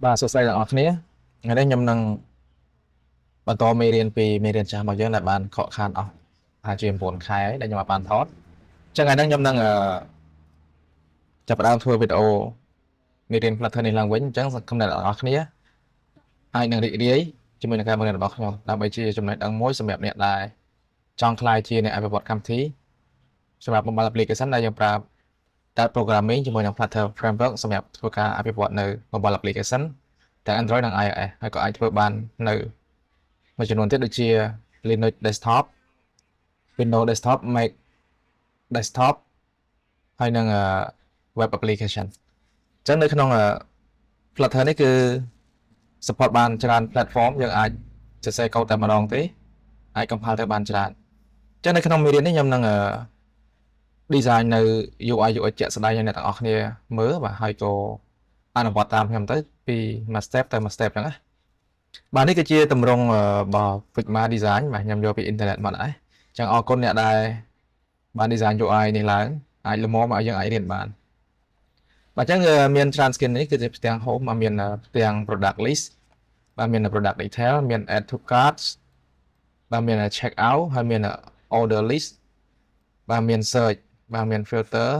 បាទសួស្តីទាំងអស់គ្នាថ្ងៃនេះខ្ញុំនឹងបន្តមេរៀនពីមេរៀនចាស់របស់យើងដែលបានខកខានអស់ថាជា9ខែហើយដែលខ្ញុំបានថតអញ្ចឹងថ្ងៃនេះខ្ញុំនឹងចាប់ផ្ដើមធ្វើវីដេអូមេរៀន Flutter នេះឡើងវិញអញ្ចឹងសង្ឃឹមអ្នកទាំងអស់គ្នាអាចនឹងរីករាយជាមួយនឹងការបង្រៀនរបស់ខ្ញុំដើម្បីជាចំណេះដឹងមួយសម្រាប់អ្នកដែលចង់ក្លាយជាអ្នកអភិវឌ្ឍកម្មវិធីសម្រាប់ mobile application ដែលយើងប្រើ Dart programming ជាមួយនឹង Flutter framework សម្រាប់ធ្វើការអភិវឌ្ឍនៅ mobile application ទាំង Android និង iOS ហើយក៏អាចធ្វើបាននៅមួយចំនួនទៀតដូចជា Linux desktop Windows desktop Mac desktop ហើយនិង web application អញ្ចឹងនៅក្នុង Flutter នេះគឺ support បានច្រើន platform យើងអាចសរសេរកូដតែម្ដងទេអាច compile ទៅបានច្រើនអញ្ចឹងនៅក្នុងមេរៀននេះខ្ញុំនឹង design នៅ UI UX ជាក់ស្ដែងឲ្យអ្នកទាំងអស់គ្នាមើលបាទហើយក៏អនុវត្តតាមខ្ញុំទៅពីមួយ step ទៅមួយ step ចឹងណាបាទនេះគឺជាទម្រង់របស់ Figma design បាទខ្ញុំយកពី internet មកដែរអញ្ចឹងអរគុណអ្នកដែលបាន design UI នេះឡើងអាចលំមកឲ្យយើងអាចរៀនបានបាទអញ្ចឹងមានច្រើន skin នេះគឺជាផ្ទាំង home មាន ផ្ទាំង product list បាទមាន product detail មាន add to carts បាទមាន check out ហើយមាន order list បាទមាន search បាទមាន filter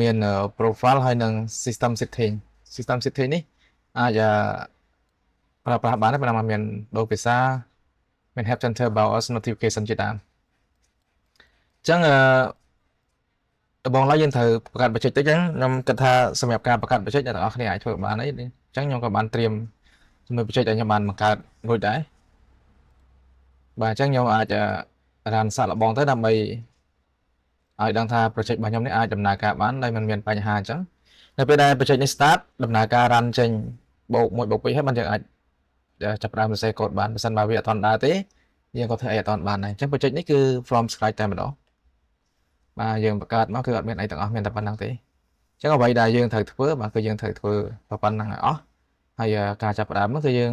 មាន profile ហើយនិង system setting នេះអាចប្រើប្រាស់បានតែប៉ុន្តែមានដូចភាសាមាន help center browse notification ជាដើមអញ្ចឹងដំបូងឡើយយើងត្រូវបង្កើត budget តិចអញ្ចឹងខ្ញុំគិតថាសម្រាប់ការបង្កើត budget អ្នកទាំងអស់គ្នាអាចធ្វើបានហើយអញ្ចឹងខ្ញុំក៏បានត្រៀមជាមួយ budget ដែលខ្ញុំបានបង្កើតរួចដែរបាទអញ្ចឹងខ្ញុំអាចរានសាកល្បងទៅដើម្បីឲ្យដឹងថា project របស់ខ្ញុំនេះអាចដំណើរការបានដោយមិនមានបញ្ហាអញ្ចឹងនៅពេលដែល project នេះ start ដំណើរការ run ចេញបូក1បូក2ហើយបានយើងអាចចាប់ផ្ដើមសរសេរកូដបានបើសិនបើវាអត់ទាន់ដើរទេយើងក៏ធ្វើអីអត់ទាន់បានដែរអញ្ចឹង project នេះគឺ from scratch តែម្ដងបាទយើងបង្កើតមកគឺអត់មានអីទាំងអស់មានតែប៉ុណ្្នឹងទេអញ្ចឹងអ្វីដែលយើងត្រូវធ្វើបាទគឺយើងត្រូវធ្វើប៉ុណ្្នឹងឲ្យអស់ហើយការចាប់ផ្ដើមនោះគឺយើង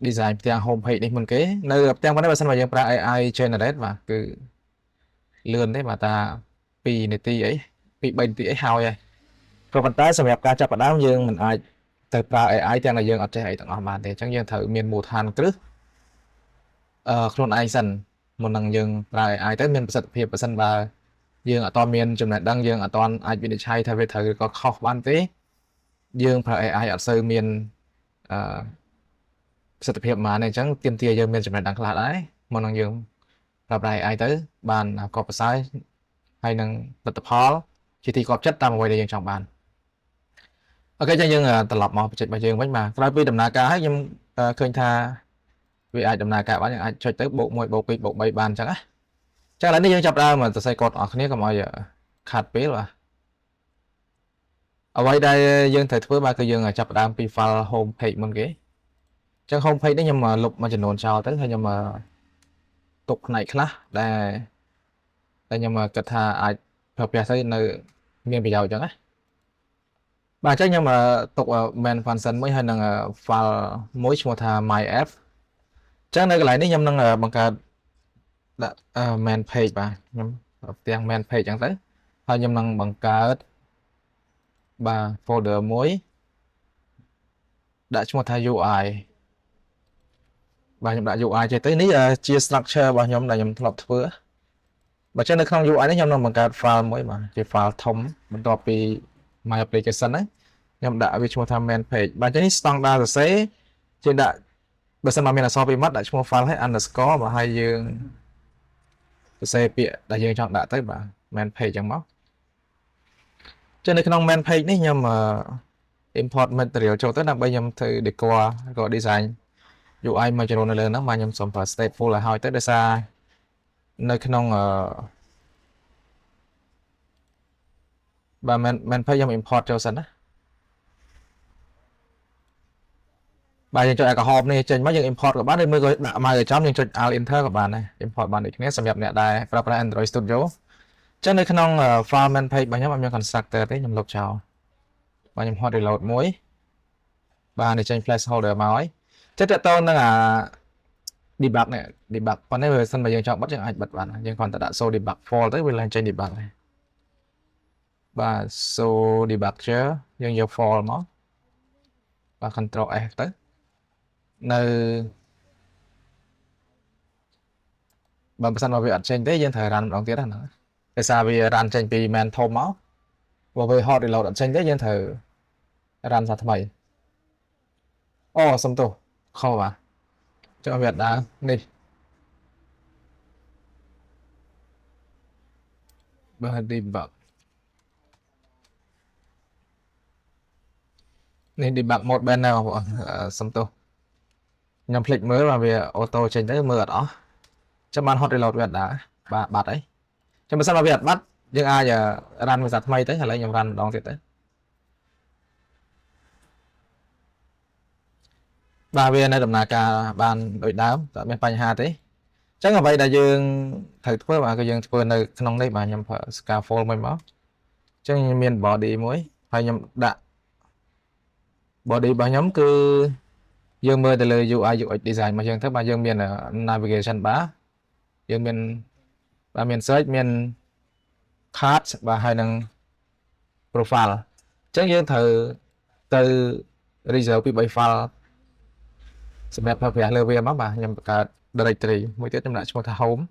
design ផ្ទាំង home page នេះមុនគេនៅផ្ទាំងប៉ុណ្ណេះបើសិនបើយើងប្រើ AI generate បាទគឺលឿនទេបាទតា2នាទីអី2 3នាទីអីហើយក៏ប៉ុន្តែសម្រាប់ការចាប់ផ្ដើមយើងមិនអាចទៅប្រើ AI ទាំងដែលយើងអត់ចេះអីទាំងអស់បានទេអញ្ចឹងយើងត្រូវមានមូលដ្ឋានគ្រឹះខ្លួនឯងសិនមុននឹងយើងប្រើ AI ទៅមានប្រសិទ្ធភាពបើសិនបើយើងអត់តមានចំណេះដឹងយើងអត់តអាចវិនិច្ឆ័យថាវាត្រូវឬក៏ខុសបានទេយើងប្រើ AI អត់សូវមានប្រសិទ្ធភាពប៉ុន្មានទេអញ្ចឹងទាមទារយើងមានចំណេះដឹងខ្លះដែរមុននឹងយើងប្រើប្រាស់ AI ទៅបានកប់ប្រសើរហើយនឹងលទ្ធផលជាទីគាប់ចិត្តតាមអ្វីដែលយើងចង់បានអូខេអញ្ចឹងយើងត្រឡប់មកបច្ចេករបស់យើងវិញបាទក្រោយពីដំណើរការហើយខ្ញុំឃើញថាវាអាចដំណើរការបានយើងអាចចុចទៅបូក1បូក2បូក3បានអញ្ចឹងណាអញ្ចឹងឥឡូវនេះយើងចាប់ដើមសរសេរកូដបងប្អូនគ្នាកុំឲ្យខាតពេលបាទអ្វីដែលយើងត្រូវធ្វើបាទគឺយើងចាប់ផ្ដើមពី file home page មុនគេអញ្ចឹង home page នេះខ្ញុំលុបមួយចំនួនចោលទៅហើយខ្ញុំទុកផ្នែកខ្លះដែលខ្ញុំគិតថាអាចប្រើប្រាស់ទៅនៅមានប្រយោជន៍អញ្ចឹងណាបាទអញ្ចឹងខ្ញុំទុក main function មួយហើយនឹង file មួយឈ្មោះថា myapp អញ្ចឹងនៅកន្លែងនេះខ្ញុំនឹងបង្កើតដាក់ main page បាទខ្ញុំទាំង main page អញ្ចឹងទៅហើយខ្ញុំនឹងបង្កើតបាទ folder មួយដាក់ឈ្មោះថា UI បាទខ្ញុំដាក់ UI ចេះទៅនេះជា structure របស់ខ្ញុំដែលខ្ញុំធ្លាប់ធ្វើបើចឹងនៅក្នុង UI នេះខ្ញុំនឹងបង្កើត file មួយបាទជា file ធំបន្ទាប់ពី my application ហ្នឹងខ្ញុំដាក់វាឈ្មោះថា main page បាទចឹងនេះ standard សរសេរជាដាក់បើសិនមកមានអក្សរពីរម៉ាត់ដាក់ឈ្មោះ file ហើយ underscore បាទហើយយើងសរសេរពាក្យដែលយើងចង់ដាក់ទៅបាទ main page ចឹងមកចឹងនៅក្នុង main page នេះខ្ញុំimport material ចូលទៅដើម្បីខ្ញុំធ្វើ decor ក៏ design UI មួយចំនួននៅលើហ្នឹងបាទខ្ញុំសូមប្រើ stateful ឲ្យហើយទៅដោយសារនៅក្នុងបាទ main page ខ្ញុំ import ចូលសិនណាបាទយើងចុចអាក្រហមនេះចេញមកយើង import ក៏បានឬមួយក៏ដាក់មកឲ្យចំយើងចុច alt enter ក៏បានដែរ import បានដូចគ្នាសម្រាប់អ្នកដែលប្រើប្រាស់ Android Studio អញ្ចឹងនៅក្នុង file main page របស់ខ្ញុំអត់មាន constructor ទេខ្ញុំលុបចោលបាទខ្ញុំ hot reload មួយបាទនេះចេញ placeholder មកហើយចិត្តតទៅនឹងdebug នេះ debug ប៉ុន្តែបើសិនបើយើងចង់បិទយើងអាចបិទបានយើងគ្រាន់តែដាក់ show debug fault ទៅវាឡើងចេញ debug ហើយបាទ show debugger យើងយក fault មក បាទ control S ទៅនៅបើមិនសិនមកវាអត់ចេញទេយើងត្រូវ run ម្ដងទៀតហ្នឹងដោយសារវា run ចេញពី main ធំមកបើវា hot reload អត់ចេញទេយើងត្រូវ run សារថ្មីអូសុំទោសខុសបាទចុះវាអត់ដើរនេះបើ debug នេះ debug mode banner បងប្អូនសុំទោសខ្ញុំភ្លេចមើលបើវា auto ចេញទៅមើលអត់អស់ចាំបាន hot reload វាអត់ដើរបាទបាត់អីចាំបើសិនមកវាអត់បាត់យើងអាច run ភាសាថ្មីទៅឥឡូវខ្ញុំ run ម្ដងទៀតទៅបាទវានៅដំណើរការបានដូចដើមតែមានបញ្ហាទេអញ្ចឹងអ្វីដែលយើងត្រូវធ្វើបាទគឺយើងធ្វើនៅក្នុងនេះបាទខ្ញុំប្រើ scaffold មួយមកអញ្ចឹងមាន body មួយហើយខ្ញុំដាក់ body របស់ខ្ញុំគឺយើងមើលទៅលើ UI UX design របស់យើងទៅបាទយើងមាន navigation bar យើងមានបាទមាន search មាន card បាទហើយនឹង profile អញ្ចឹងយើងត្រូវទៅ reserve ពី3 file សម្រាប់ប្រើប្រាស់លើវាមកបាទខ្ញុំបង្កើត directory មួយទៀតខ្ញុំដាក់ឈ្មោះថា home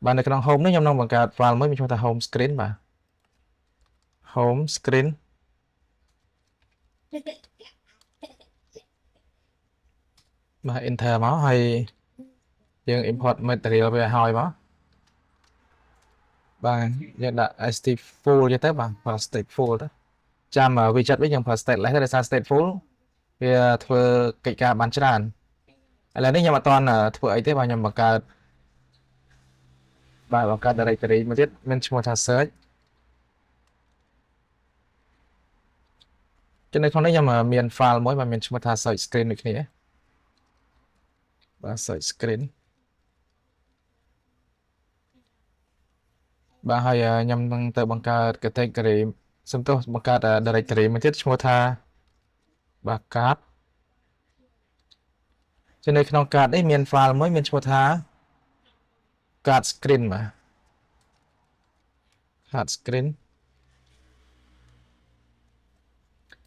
បាទនៅក្នុង home នេះខ្ញុំនឹងបង្កើត file មួយមានឈ្មោះថា home screen បាទ home screen បាទ enter មកហើយយើង import material វាឲ្យមកបាទយើងដាក់ stateful ទៅបាទប្រើ stateful ទៅចាំ widget វិញយើងប្រើ stateless ដោយសារ stateful វាធ្វើកិច្ចការបានច្រើនឥឡូវនេះខ្ញុំអត់ទាន់ធ្វើអីទេបាទខ្ញុំបង្កើតបាទបង្កើត directory មួយទៀតមានឈ្មោះថា search ចំណុចក្នុងនេះខ្ញុំមាន file មួយបាទមានឈ្មោះថា search screen ដូចគ្នាបាទ search screen បាទហើយខ្ញុំនឹងទៅបង្កើត category សំទោសបង្កើត directory មួយទៀតឈ្មោះថាបាទ card នៅក្នុង card នេះមាន file មួយមានឈ្មោះថា card screen បាទ card screen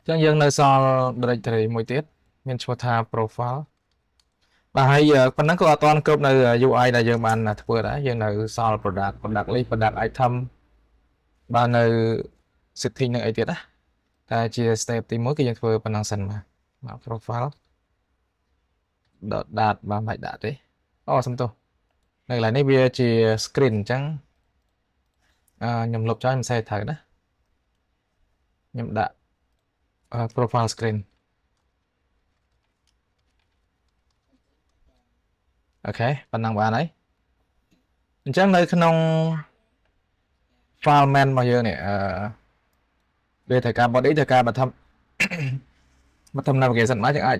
អញ្ចឹងយើងនៅសល់ directory មួយទៀតមានឈ្មោះថា profile បាទហើយប៉ុណ្ណឹងក៏អត់ទាន់គ្រប់នៅ UI ដែលយើងបានធ្វើដែរយើងនៅសល់ product list product item បាទនៅ setting នឹងអីទៀតណាតែជា step ទី1គឺយើងធ្វើប៉ុណ្ណឹងសិនបាទ profile dot បាទមិនដាក់ទេអូសំទោសនៅកន្លែងនេះវាជា screen អញ្ចឹងខ្ញុំលុបចោលមិនសេត្រូវណាខ្ញុំដាក់ profile screen អូខេប៉ុណ្ណឹងបានហើយអញ្ចឹងនៅក្នុង file main របស់យើងនេះវាត្រូវការ body ត្រូវការបឋម navigation មកយើងអាច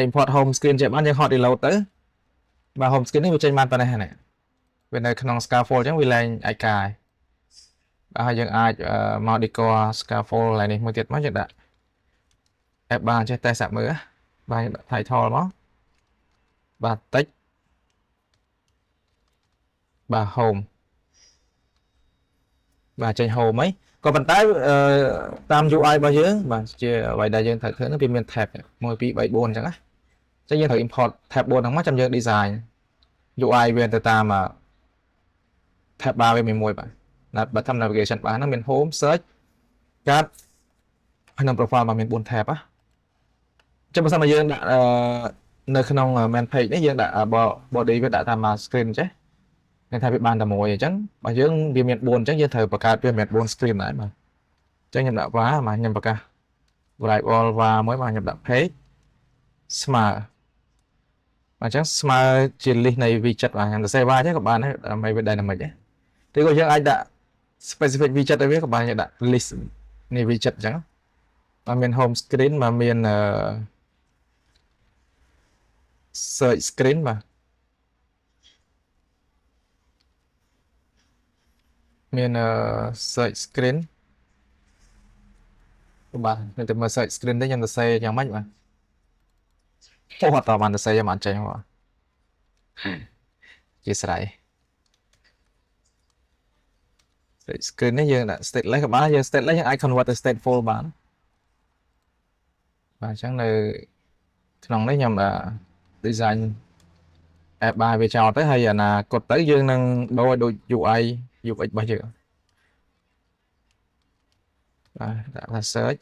import home screen ជាបានយើង hot reload ទៅបាទ home screen នេះវាចេញបានប៉ុណ្ណេះហ្នឹងវានៅក្នុង scaffold អញ្ចឹងវាលែងឯកាយបាទហើយយើងអាចមក decor scaffold ឡើយនេះមួយទៀតមកយើងដាក់ app បានចេះតែសាក់មើលបាទដាក់ title មកបាទ text បាទ home បាទចេញ home ហីក៏ប៉ុន្តែតាម UI របស់យើងបាទជាអ្វីដែលយើងត្រូវធ្វើនោះវាមាន tab 1 2 3 4អញ្ចឹងណាអញ្ចឹងយើងត្រូវ import tab 4ហ្នឹងមកចាំយើង design UI វាទៅតាម tab bar វាមានមួយបាទបើតាម navigation bar ហ្នឹងមាន home search card ហើយនឹង profile មកមាន4 tab ណាអញ្ចឹងបើសិនមកយើងដាក់នៅក្នុង main page នេះយើងដាក់ body វាដាក់តាម screen ចេះគេថាវាបានតែមួយអញ្ចឹងបើយើងវាមាន4អញ្ចឹងយើងត្រូវបង្កើតវាមាន4 screen ដែរបាទអញ្ចឹងខ្ញុំដាក់ var បាទខ្ញុំបង្កាស variable var មួយបាទខ្ញុំដាក់ page ស្មើអញ្ចឹងស្មើជា list នៃ widget បាទខ្ញុំសរសេរ var ចេះក៏បានដែរដើម្បីវា dynamic ដែរឬក៏យើងអាចដាក់ specific widget ឲ្យវាក៏បានយើងដាក់ list នៃ widget អញ្ចឹងបាទមាន home screen បាទមាន search screen បាទមាន search screen បាទខ្ញុំទៅមើល search screen ទេខ្ញុំសរសេរយ៉ាងម៉េចបាទអូអត់តបានសរសេរយ៉ាងមិនចេញបាទជាស្រ័យ screen នេះយើងដាក់ stateless ក៏បានយើង stateless យើងអាច convert ទៅ stateful បានបាទអញ្ចឹងនៅក្នុងនេះខ្ញុំdesign app បាយវាចោលទៅហើយអនាគតទៅយើងនឹងដូរឲ្យដូច UI UX របស់យើងបាទដាក់ថា search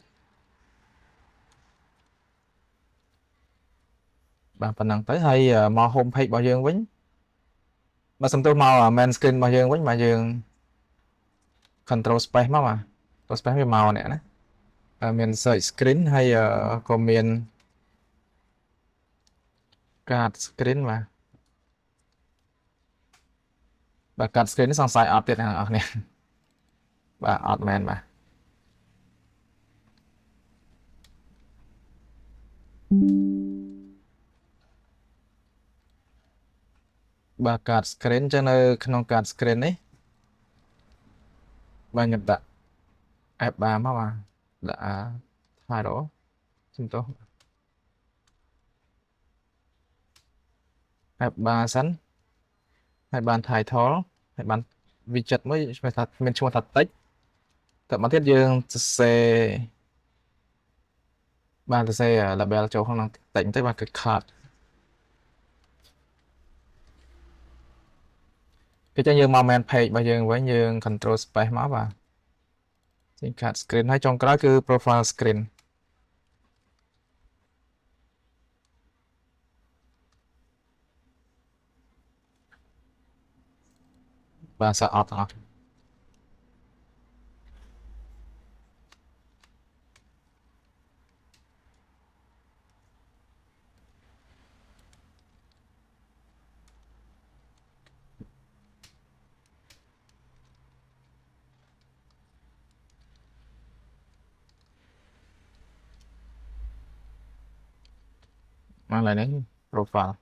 បាទប៉ុណ្ណឹងទៅហើយមក home page របស់យើងវិញបើសំទោសមក main screen របស់យើងវិញបាទយើង control space មកបាទ control space វាមកនេះណាមាន search screen ហើយក៏មាន card screen បាទ card screen នេះសង្ស័យអត់ទៀតអ្នកនរគ្នាបាទអត់មែនបាទ card screen ចឹងនៅក្នុង card screen នេះបាទខ្ញុំដាក់ app bar មកបាទដាក់ title សំទោស app bar សិនហើយបាន title ហើយបាន widget មួយថាមានឈ្មោះថា text តែមកទៀតយើងសរសេរបានសរសេរ label ចូលក្នុង text ទៅបាទគឺ card គឺចឹងយើងមក main page របស់យើងវិញយើង control space មកបាទចេញ card screen ហើយចុងក្រោយគឺ profile screen បាទសាអត់ទាំងអស់មកឡើយនេះ profile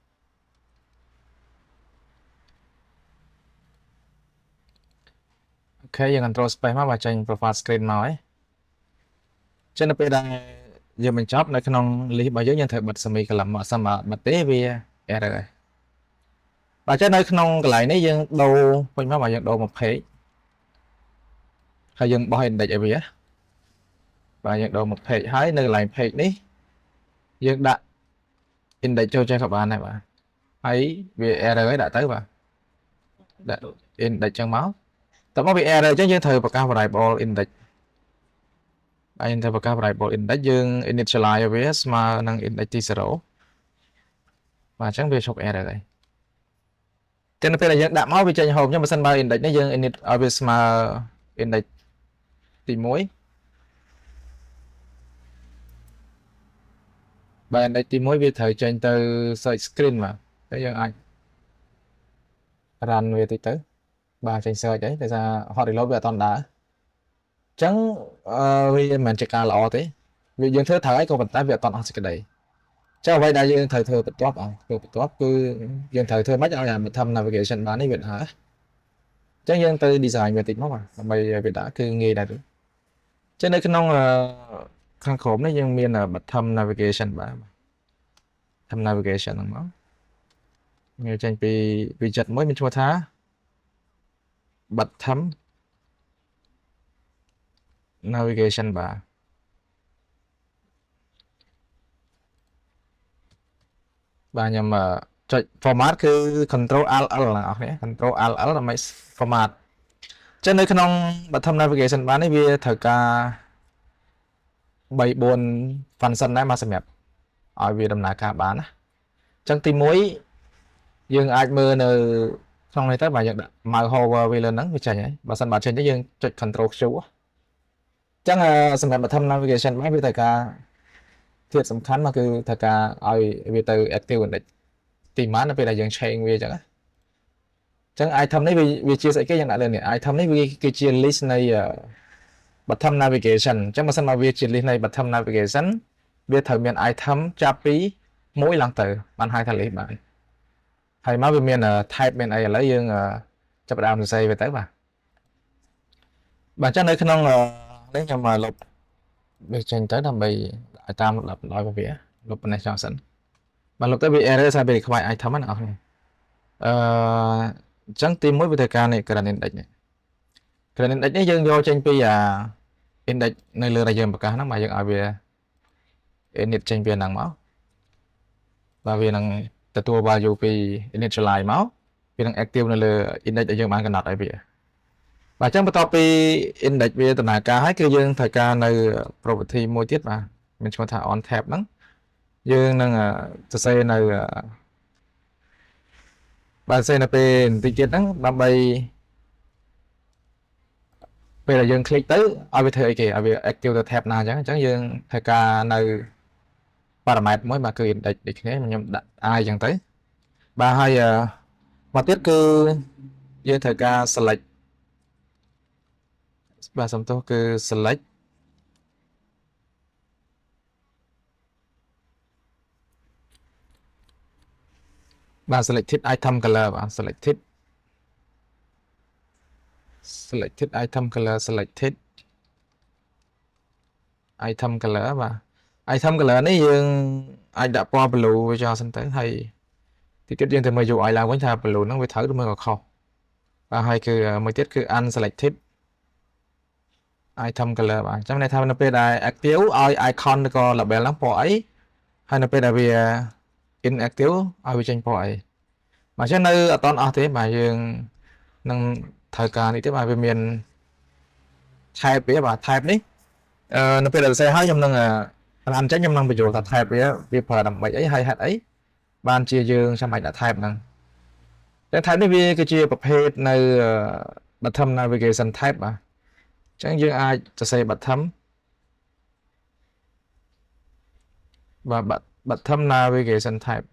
អូខេយើង control space មកបាទចេញ profile screen មកហើយចឹងនៅពេលដែលយើងបញ្ចប់នៅក្នុង list របស់យើងត្រូវបិទ semicolon មកសិនមកបិទទេវា error ហើយបាទចឹងនៅក្នុងកន្លែងនេះយើងដូរវិញមកបាទយើងដូរមក page ហើយយើងបោះ index ឲ្យវាបាទយើងដូរមក page ហើយនៅកន្លែង page នេះយើងដាក់ index ចូលចេះក៏បានដែរបាទហើយវា error ហើយដាក់ទៅបាទដាក់ index ចឹងមកតើមកវា error ចឹងយើងត្រូវប្រកាស variable index ហើយយើងត្រូវប្រកាស variable index យើង initialize វាស្មើនឹង index ទី0បាទអញ្ចឹងវាឈប់ error ហើយចឹងនៅពេលដែលយើងដាក់មកវាចេញ home ចឹងបើសិនបើ index នេះយើង init ឲ្យវាស្មើ index ទី1បាទ index ទី1វាត្រូវចេញទៅ search screen បាទហើយយើងអាច run វាតិចទៅបាទចេញ search ហើយតែថា hot reload វាអត់តន់ដើរអញ្ចឹងវាមិនមែនជាការល្អទេវាយើងធ្វើត្រូវហើយក៏ប៉ុន្តែវាអត់តន់អស់សេចក្តីចឹងអ្វីដែលយើងត្រូវធ្វើបន្ទាប់គឺយើងត្រូវធ្វើម៉េចឲ្យអា bottom navigation bar នេះវាដើរចឹងយើងទៅ design វាតិចមកបាទដើម្បីឲ្យវាដើរគឺងាយដែរទេចឹងនៅក្នុងខាងក្រោមនេះយើងមាន bottom navigation bar bottom navigation ហ្នឹងមកវាចេញពី widget មួយមានឈ្មោះថា bottom navigation bar បាទខ្ញុំចុច format គឺ control alt l ណាអ្នកនរ control alt l ដើម្បី format ចឹងនៅក្នុង bottom navigation bar នេះវាត្រូវការ3-4 function ដែរមកសម្រាប់ឲ្យវាដំណើរការបានណាចឹងទី1យើងអាចមើលនៅក្នុងនេះទៅបាទយើងដាក់ mouse hover វាលើហ្នឹងវាចេញហើយបើសិនបើចេញទៅយើងចុច control Q ចឹងសម្រាប់ bottom navigation របស់វាត្រូវការធាតុសំខាន់មកគឺត្រូវការឲ្យវាទៅ active index ទីម៉ាននៅពេលដែលយើង change វាចឹងណាចឹង item នេះវាជាស្អីគេយើងដាក់លើនេះ item នេះវាគឺជា list នៃ bottom navigation ចឹងបើសិនមកវាជា list នៃ bottom navigation វាត្រូវមាន item ចាប់ពី1ឡើងទៅបានហៅថា list បាទហើយមកវាមាន type មានអីឥឡូវយើងចាប់ផ្ដើមសរសេរវាទៅបាទចឹងនៅក្នុងនេះខ្ញុំលុបវាចេញទៅដើម្បីឲ្យតាមលំដាប់ដោយវាលុបប៉ុណ្ណេះចោលសិនបាទលុបទៅវា error ស្អាតវាខ្វាយ item ហ្នឹងអស់នេះអញ្ចឹងទី1វាត្រូវការនេះ current index នេះ cái indexនេះយើងយកចេញពីindex នៅលើដែលយើងប្រកាសហ្នឹងមកយើងឲ្យវា init ចេញពីហ្នឹងមកបាទវានឹងទទួល value ពី initialize មកវានឹង active នៅលើ index ដែលយើងបានកំណត់ឲ្យវាបាទអញ្ចឹងបន្ទាប់ពី index វាដំណើរការហើយគឺយើងត្រូវការនៅ property មួយទៀតបាទមានឈ្មោះថា on tab ហ្នឹងយើងនឹងសរសេរនៅបាទសរសេរនៅពេលបន្តិចទៀតហ្នឹងដើម្បីពេលដែលយើង click ទៅឲ្យវាធ្វើអីគេឲ្យវា active ទៅ tab ណាអញ្ចឹងយើងត្រូវការនៅ parameter មួយបាទគឺ index ដូចគ្នាខ្ញុំដាក់ i អញ្ចឹងទៅបាទហើយមកទៀតគឺយើងត្រូវការ select បាទសំទោសគឺ select បាទ selected item color បាទ selected item color selected item color បាទ item color នេះយើងអាចដាក់ពណ៌ blue វាចោលសិនទៅហើយទីទៀតយើងទៅមើល UI ឡើងវិញថា blue ហ្នឹងវាត្រូវឬមើលក៏ខុសបាទហើយគឺមួយទៀតគឺ unselected item color បាទអញ្ចឹងន័យថានៅពេលដែល active ឲ្យ icon ឬក៏ label ហ្នឹងពណ៌អីហើយនៅពេលដែលវា inactive ឲ្យវាចេញពណ៌អីបាទអញ្ចឹងនៅអត់តន់អស់ទេបាទយើងនឹងត្រូវការនេះទៀតបាទវាមាន type វាបាទ type នេះនៅពេលដែលសរសេរហើយខ្ញុំនឹងអានចេញខ្ញុំនឹងបញ្ចូលថា type វាប្រើដើម្បីអីហើយហេតុអីបានជាយើងចាំបាច់ដាក់ type ហ្នឹងតែ type នេះវាគឺជាប្រភេទនៅ bottom navigation type បាទអញ្ចឹងយើងអាចសរសេរ bottom បាទ bottom navigation type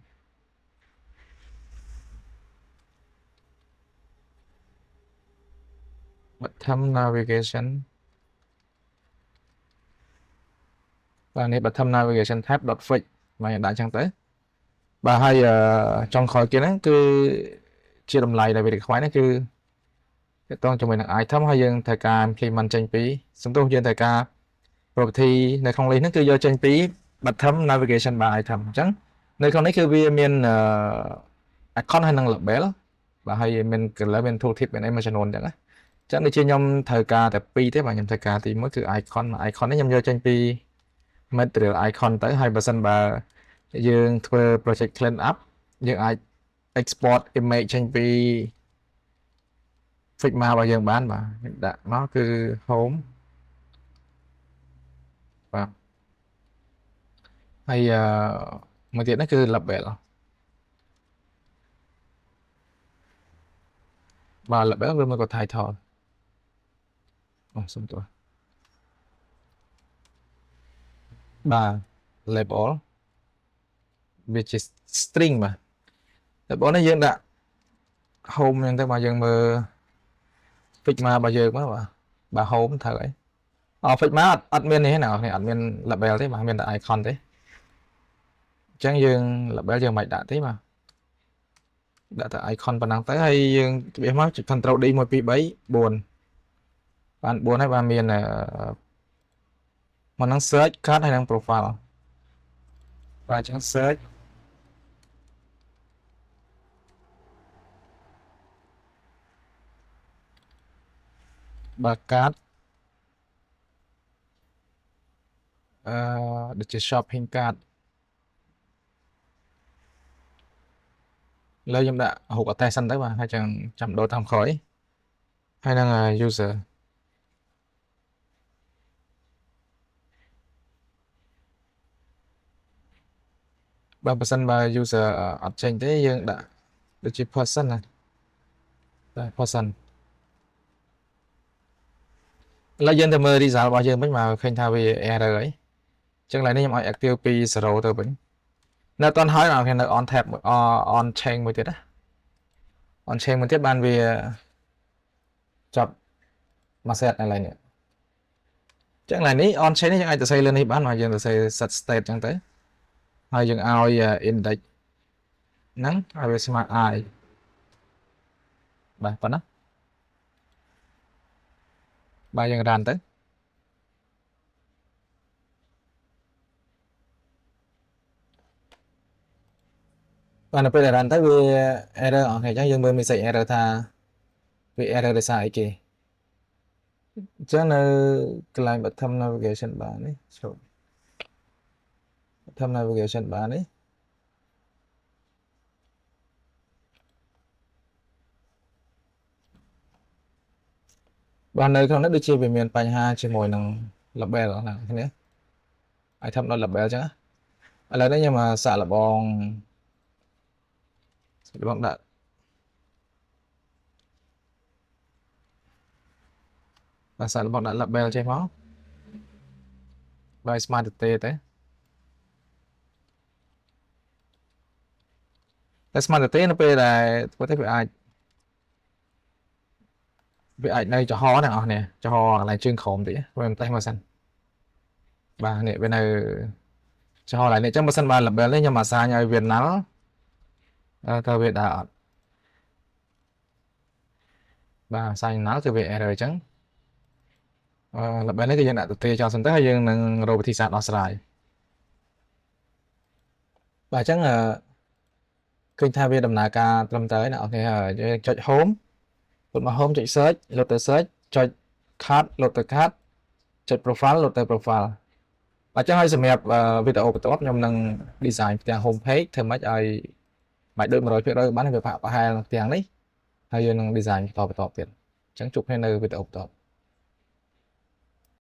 bottom navigation បាទនេះ bottom navigation type .fix មកដាក់អញ្ចឹងទៅបាទហើយចុងក្រោយគេហ្នឹងគឺជាតម្លៃដែលវាខ្វែងហ្នឹងគឺទាក់ទងជាមួយនឹង item ហើយយើងត្រូវការ implement ចេញពីសំទោសយើងត្រូវការ property នៅក្នុង list ហ្នឹងគឺយកចេញពី bottom navigation bar item អញ្ចឹងនៅក្នុងនេះគឺវាមានicon ហើយនឹង label បាទហើយមាន color មាន tooltip មានអីមួយចំនួនអញ្ចឹងណាអញ្ចឹងដូចជាខ្ញុំត្រូវការតែ2ទេបាទខ្ញុំត្រូវការទី1គឺ icon នេះខ្ញុំយកចេញពី material icon ទៅហើយបើសិនបើយើងធ្វើ project clean up យើងអាច export image ចេញពី Figma របស់យើងបានបាទដាក់មកគឺ home បាទហើយមួយទៀតនេះគឺ label បាទ label វាមកក៏ title សុំទោសបាទ label វាជា string បាទ label នេះយើងដាក់ home អញ្ចឹងទៅមកយើងមើល Figma របស់យើងមកបាទ home ត្រូវអីFigma អត់មាននេះណាអត់មាន label ទេបាទមានតែ icon ទេអញ្ចឹងយើង label យើងមិនដាក់ទេបាទដាក់តែ icon ប៉ុណ្ណឹងទៅហើយយើងច្បៀសមក Ctrl D 1 2 3 4បាន4ហើយបាទមានមកនឹង search card ហើយនឹង profile បាទអញ្ចឹង search បាទ card ដូចជា shopping card លើខ្ញុំដាក់រូបអតេសសិនទៅបាទហើយចាំដូរតាមក្រោយហើយនឹង user បាទបើសិនបើ user អត់ចេញទេយើងដាក់ដូចជា person ណាបាទ person ឥឡូវយើងទៅមើល result របស់យើងវិញមកឃើញថាវា error ហើយអញ្ចឹងឡើយនេះខ្ញុំឲ្យ active ពី0ទៅវិញនៅអត់ទាន់ហើយនៅ on tab on chain មួយទៀតណា on chain មួយទៀតបានវាចប់មួយ set ឥឡូវនេះអញ្ចឹងឡើយនេះ on chain នេះយើងអាចទៅសេលើនេះបានមកយើងទៅសេ set state អញ្ចឹងទៅហើយយើងឲ្យ index ហ្នឹងឲ្យវាស្មើ i បាទប៉ុណ្ណាបាទយើង run ទៅបាទនៅពេលដែល run ទៅវា error អស់ហើយអញ្ចឹងយើងមើល message error ថាវា error ដោយសារអីគេ ចឹងនៅកន្លែងបឋម navigation បាននេះចូលបឋម navigation បាននេះបាននៅក្នុងនេះដូចជាវាមានបញ្ហាជាមួយនឹង label ណាគ្នាឲ្យធ្វើដល់ label ចឹងឥឡូវនេះខ្ញុំមកសាកល្បងដាក់បាទសាកល្បងដាក់ label ចេះមកបាយ smart ទេតែ smart ទេនៅពេលដែលធ្វើទៅវាអាចនៅចំហទាំងអស់នេះចំហកន្លែងជើងក្រោមតិចវាមិនតេះមកសិនបាទនេះវានៅចំហកន្លែងនេះអញ្ចឹងបើសិនបាន label នេះខ្ញុំអាសាញឲ្យវាណាល់តើវាដើរអត់បាទអាសាញណាល់គឺវា error អញ្ចឹងlabel នេះគឺយើងដាក់ទទេចោលសិនទៅហើយយើងនឹងរកវិធីសាស្ត្រដោះស្រាយបាទអញ្ចឹងឃើញថាវាដំណើរការត្រឹមត្រូវណាអូខេហើយយើងចុច home កดមក home ចុច search លោតទៅ search ចុច cut លោតទៅ cut ចុច profile លោតទៅ profile អញ្ចឹងហើយសម្រាប់វីដេអូបន្ទាប់ខ្ញុំនឹង design ផ្ទាំង home page ធ្វើម៉េចឲ្យមិនដូច 100% បានវាប្រហែលផ្ទាំងនេះហើយយើងនឹង design បន្តទៀតអញ្ចឹងជួបគ្នានៅវីដេអូបន្ទាប់